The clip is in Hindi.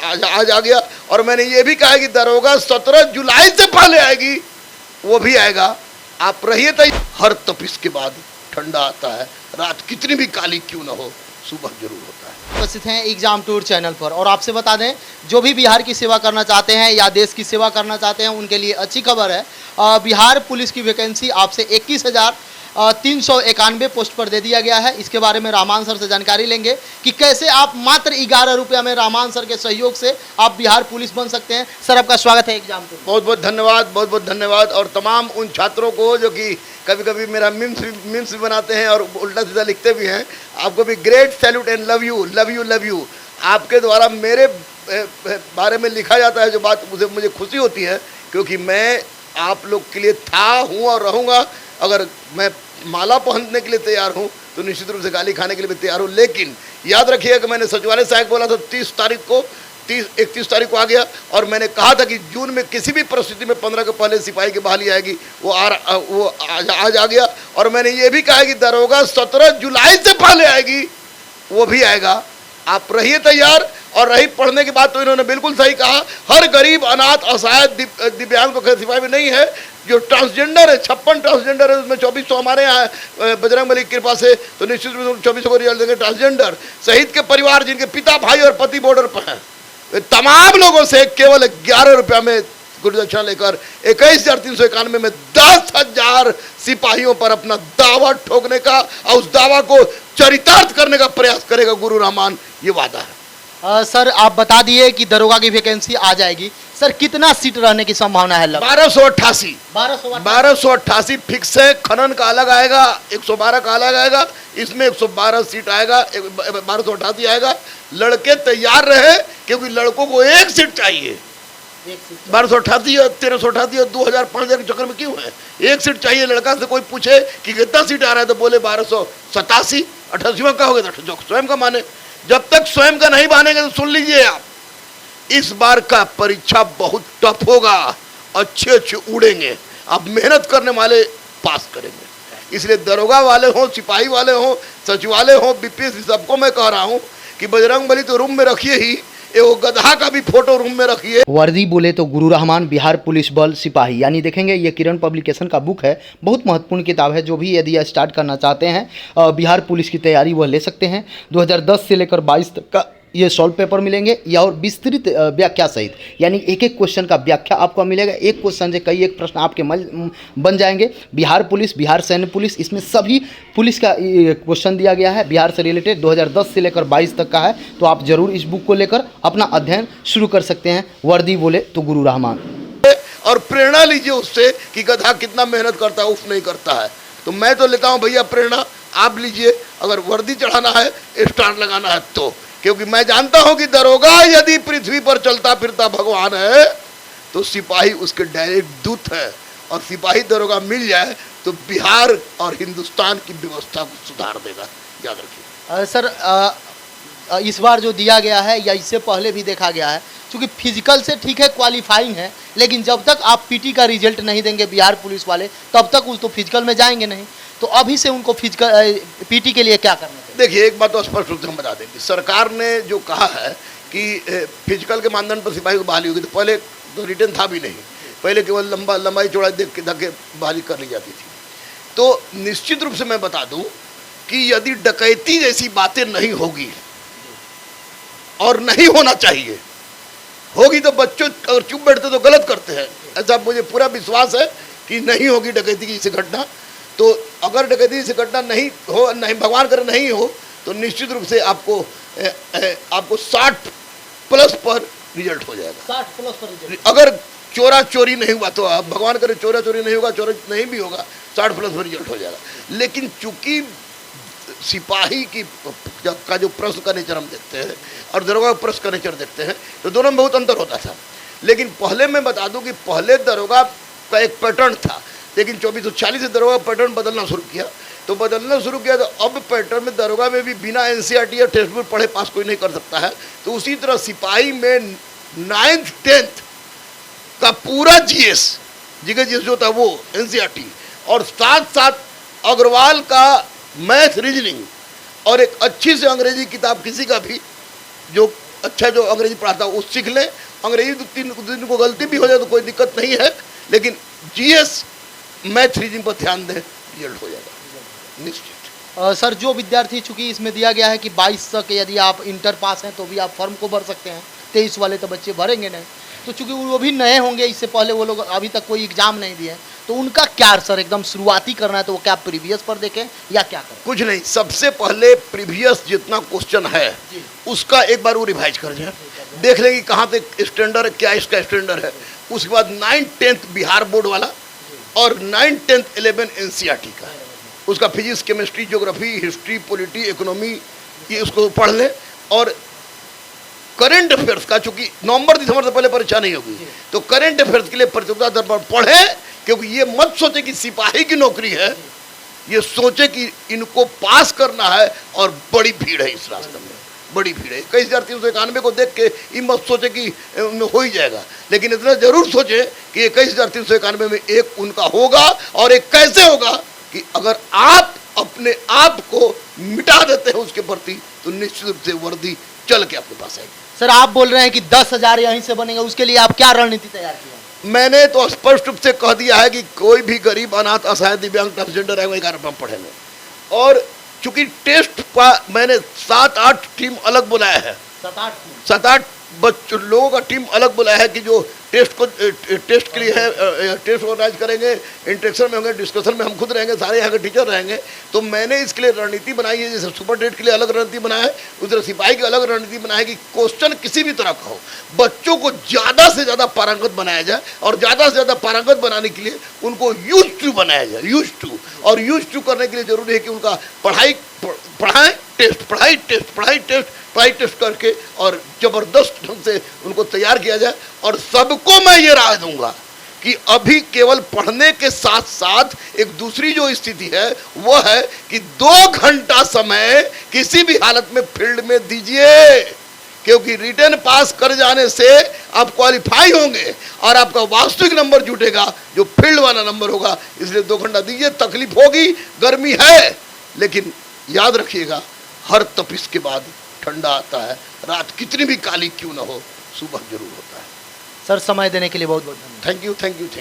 आज आ गया। और मैंने ये भी कहा कि दरोगा 17 जुलाई से पहले आएगी, वो भी आएगा। आप रहिए तैयार। हर तपिश के बाद ठंडा आता है, रात कितनी भी काली क्यों ना हो, सुबह जरूर होता है। उपस्थित हैं एग्जाम टूर चैनल पर, और आपसे बता दें जो भी बिहार की सेवा करना चाहते हैं या देश की सेवा करना चाहते हैं उनके लिए अच्छी खबर है। बिहार पुलिस की वैकेंसी आपसे 21,391 पोस्ट पर दे दिया गया है। इसके बारे में रहमान सर से जानकारी लेंगे कि कैसे आप मात्र 11 रुपया में रहमान सर के सहयोग से आप बिहार पुलिस बन सकते हैं। सर आपका स्वागत है एग्जाम टूर। बहुत बहुत धन्यवाद, बहुत बहुत धन्यवाद। और तमाम उन छात्रों को जो कि कभी कभी मेरा मीम्स भी बनाते हैं और उल्टा सीधा लिखते भी हैं, आपको भी great salute and love you love you love you. आपके द्वारा मेरे बारे में लिखा जाता है जो बात मुझे खुशी होती है, क्योंकि मैं आप लोग के लिए था, हूँ और रहूँगा। अगर मैं माला पहनने के लिए तैयार हूँ तो निश्चित रूप से गाली खाने के लिए भी तैयार हूँ। लेकिन याद रखिए कि मैंने सचिवालय सहायक बोला था 31 तारीख को आ गया, और मैंने कहा था कि जून में किसी भी परिस्थिति में 15 के पहले सिपाही की बहाली आएगी, वो आज आ गया। और मैंने ये भी कहा कि दरोगा 17 जुलाई से पहले आएगी, वो भी आएगा। आप रहिए तैयार। और रही पढ़ने की बात, तो इन्होंने बिल्कुल सही कहा। हर गरीब, अनाथ, असहाय, दिव्यांग तो खैर सिपाही में नहीं है। जो ट्रांसजेंडर है, 56 ट्रांसजेंडर है, उसमें 2400 हमारे यहाँ है बजरंग बली की कृपा से, तो निश्चित रूप से 2400 को रिजल्ट देंगे। ट्रांसजेंडर शहीद के परिवार जिनके पिता, भाई और पति बॉर्डर पर हैं, तमाम लोगों से केवल 11 रुपया में गुरुदक्षिणा लेकर 21,391 में 10,000 सिपाहियों पर अपना दावा ठोकने का और उस दावा को चरितार्थ करने का प्रयास करेगा गुरु रहमान, ये वादा है। सर आप बता दिए कि दरोगा की वैकेंसी आ जाएगी। सर कितना सीट रहने की संभावना है? 1288 फिक्स है। खनन का अलग आएगा, 112 का अलग आएगा, इसमें 112 सीट आएगा, 1288 आएगा। लड़के तैयार रहे, क्योंकि लड़कों को एक सीट चाहिए। 1288 और 1388 और 2000 5000 के चक्कर में क्यों है? एक सीट चाहिए। लड़का से कोई पूछे कि कितना सीट आ रहा है तो बोले 1287। 88वां का हो गया था, जो स्वयं का माने। जब तक स्वयं का नहीं मानेंगे तो सुन लीजिए आप, इस बार का परीक्षा बहुत टफ होगा। अच्छे उड़ेंगे। अब मेहनत करने वाले पास करेंगे। इसलिए दरोगा वाले हों, सिपाही वाले हों, सचिवालय हों, बीपीएससी, सबको मैं कह रहा हूं कि बजरंग बली तो रूम में रखिए ही, वो गधा का भी फोटो रूम में रखिए। वर्दी बोले तो गुरु रहमान, बिहार पुलिस बल सिपाही, यानी देखेंगे ये किरण पब्लिकेशन का बुक है। बहुत महत्वपूर्ण किताब है। जो भी यदि स्टार्ट करना चाहते हैं बिहार पुलिस की तैयारी, वह ले सकते हैं। 2010 से लेकर 22 तक का ये सॉल्व पेपर मिलेंगे, या और विस्तृत व्याख्या सहित, यानी एक एक क्वेश्चन का व्याख्या आपको मिलेगा। एक क्वेश्चन से कई एक प्रश्न आपके बन जाएंगे। बिहार पुलिस, बिहार सैन्य पुलिस, इसमें सभी पुलिस का क्वेश्चन दिया गया है बिहार से रिलेटेड। 2010 से लेकर 22 तक का है। तो आप जरूर इस बुक को लेकर अपना अध्ययन शुरू कर सकते हैं। वर्दी बोले तो गुरु रहमान। और प्रेरणा लीजिए उससे कि गधा कितना मेहनत करता है, उफ नहीं करता है। तो मैं तो लेता हूँ भैया प्रेरणा, आप लीजिए। अगर वर्दी चढ़ाना है, स्टार लगाना है तो, क्योंकि मैं जानता हूं कि दरोगा यदि पृथ्वी पर चलता फिरता भगवान है तो सिपाही उसके डायरेक्ट दूत है। और सिपाही दरोगा मिल जाए तो बिहार और हिंदुस्तान की व्यवस्था को सुधार देगा, याद रखिए। सर इस बार जो दिया गया है या इससे पहले भी देखा गया है, क्योंकि फिजिकल से ठीक है क्वालिफाइंग है, लेकिन जब तक आप पीटी का रिजल्ट नहीं देंगे बिहार पुलिस वाले, तब तक उस तो फिजिकल में जाएंगे नहीं। तो अभी से उनको फिजिकल पीटी के लिए क्या करना चाहिए? देखिए, एक बात तो स्पष्ट रूप से हम बता दें कि सरकार ने जो कहा है कि फिजिकल के मानदंड पर सिपाही को बहाली होगी, तो पहले तो रिटर्न था भी नहीं। पहले केवल लंबाई चौड़ाई देख के धक्के बहाली कर ली जाती थी। तो निश्चित रूप से मैं बता दूं कि यदि डकैती जैसी बातें नहीं होगी, और नहीं होना चाहिए, होगी तो बच्चों अगर चुप बैठते तो गलत करते हैं, ऐसा मुझे पूरा विश्वास है कि नहीं होगी डकैती की जैसी घटना। तो अगर डकैती जैसी घटना नहीं हो, नहीं भगवान करे नहीं हो, तो निश्चित रूप से आपको 60+ पर रिजल्ट हो जाएगा। 60+ पर रिजल्ट। अगर चोरा चोरी नहीं हुआ तो आप भगवान करे चोरा चोरी नहीं होगा, चोरा नहीं भी होगा, 60+ पर रिजल्ट हो जाएगा। लेकिन चूंकि सिपाही की का जो प्रश्न का नेचर हम देखते हैं और दरोगा का प्रश्न का नेचर देखते हैं, तो दोनों में बहुत अंतर होता था। लेकिन पहले मैं बता दूं कि पहले दरोगा का एक पैटर्न था, लेकिन 2440 से दरोगा पैटर्न बदलना शुरू किया। तो अब पैटर्न में दरोगा में भी बिना एनसीईआरटी या टेक्स्ट बुक पढ़े पास कोई नहीं कर सकता है। तो उसी तरह सिपाही में 9th 10th का पूरा जीएस जो होता है वो एनसीईआरटी, और साथ साथ अग्रवाल का मैथ रीजनिंग, और एक अच्छी से अंग्रेजी किताब किसी का भी जो अच्छा जो अंग्रेजी पढ़ाता है वो सीख लें। अंग्रेजी 2-3 को गलती भी हो जाए तो कोई दिक्कत नहीं है, लेकिन जीएस मैथ रीजनिंग पर ध्यान दें, रिजल्ट हो जाएगा निश्चित। सर जो विद्यार्थी, चूंकि इसमें दिया गया है कि 22 तक यदि आप इंटर पास हैं तो भी आप फॉर्म को भर सकते हैं, 23 वाले तो बच्चे भरेंगे नहीं, तो चूंकि वो भी नए होंगे, इससे पहले वो लोग अभी तक कोई एग्जाम नहीं दिए, तो उनका क्या सर एकदम शुरुआती करना है तो वो क्या प्रीवियस पर देखें या क्या करें? कुछ नहीं, सबसे पहले प्रीवियस जितना क्वेश्चन है उसका एक बार वो रिवाइज कर जाए, देख लेंगे कहाँ तक स्टैंडर्ड है, क्या इसका स्टैंडर्ड है। उसके बाद 9th-10th बिहार बोर्ड वाला और 9th-10th-11 एनसीईआरटी का, उसका physics, chemistry, geography, history, polity, economy, ये उसको पढ़ लें। और करंट अफेयर्स का, चूंकि नवंबर दिसंबर से पहले परीक्षा नहीं होगी, तो करंट अफेयर्स के लिए प्रतियोगिता दर्पण पढ़ें, क्योंकि ये मत सोचे कि सिपाही की नौकरी है, ये सोचे कि इनको पास करना है और बड़ी भीड़ है इस रास्ते में, बड़ी भीड़ है। 21,391 को देख के ये मत सोचे कि हो ही जाएगा, लेकिन इतना जरूर सोचे कि 21,391 में एक उनका होगा, और एक कैसे होगा कि अगर आप अपने आप को मिटा देते हैं उसके प्रति, तो निश्चित रूप से वर्दी चल के आपके पास आएगी। सर आप बोल रहे हैं कि 10,000 यहीं से बनेगा, उसके लिए आप क्या रणनीति तैयार की है? मैंने तो स्पष्ट रूप से कह दिया है कि कोई भी गरीब, अनाथ, असहाय, दिव्यांग, ट्रांसजेंडर है, वो 11 फॉर्म पढ़ेंगे। और चूंकि टेस्ट का मैंने 7-8 टीम अलग बुलाया है, 7-8 बच्चों लोगों का टीम अलग बुलाया है कि जो टेस्ट के लिए है, टेस्ट ऑर्गेनाइज करेंगे, इंटरेक्शन में होंगे, डिस्कशन में हम खुद रहेंगे, सारे यहाँ के टीचर रहेंगे। तो मैंने इसके लिए रणनीति बनाई है, जैसे सुपर डेट के लिए अलग रणनीति बनाया है, उधर सिपाही की अलग रणनीति बनाया है कि क्वेश्चन किसी भी तरह का हो, बच्चों को ज़्यादा से ज़्यादा पारंगत बनाया जाए, और ज़्यादा से ज़्यादा पारंगत बनाने के लिए उनको यूज टू बनाया जाए, यूज टू। और यूज टू करने के लिए जरूरी है कि उनका पढ़ाई टेस्ट करके और ज़बरदस्त ढंग से उनको तैयार किया जाए। और सबको मैं ये राय दूंगा कि अभी केवल पढ़ने के साथ साथ एक दूसरी जो स्थिति है वो है कि 2 घंटा समय किसी भी हालत में फील्ड में दीजिए, क्योंकि रिटर्न पास कर जाने से आप क्वालिफाई होंगे और आपका वास्तविक नंबर जुटेगा जो फील्ड वाला नंबर होगा। इसलिए 2 घंटा दीजिए। तकलीफ होगी, गर्मी है, लेकिन याद रखिएगा हर तपिश के बाद ठंडा आता है। रात कितनी भी काली क्यों ना हो, सुबह जरूर होता है। सर समय देने के लिए बहुत बहुत धन्यवाद। Thank you.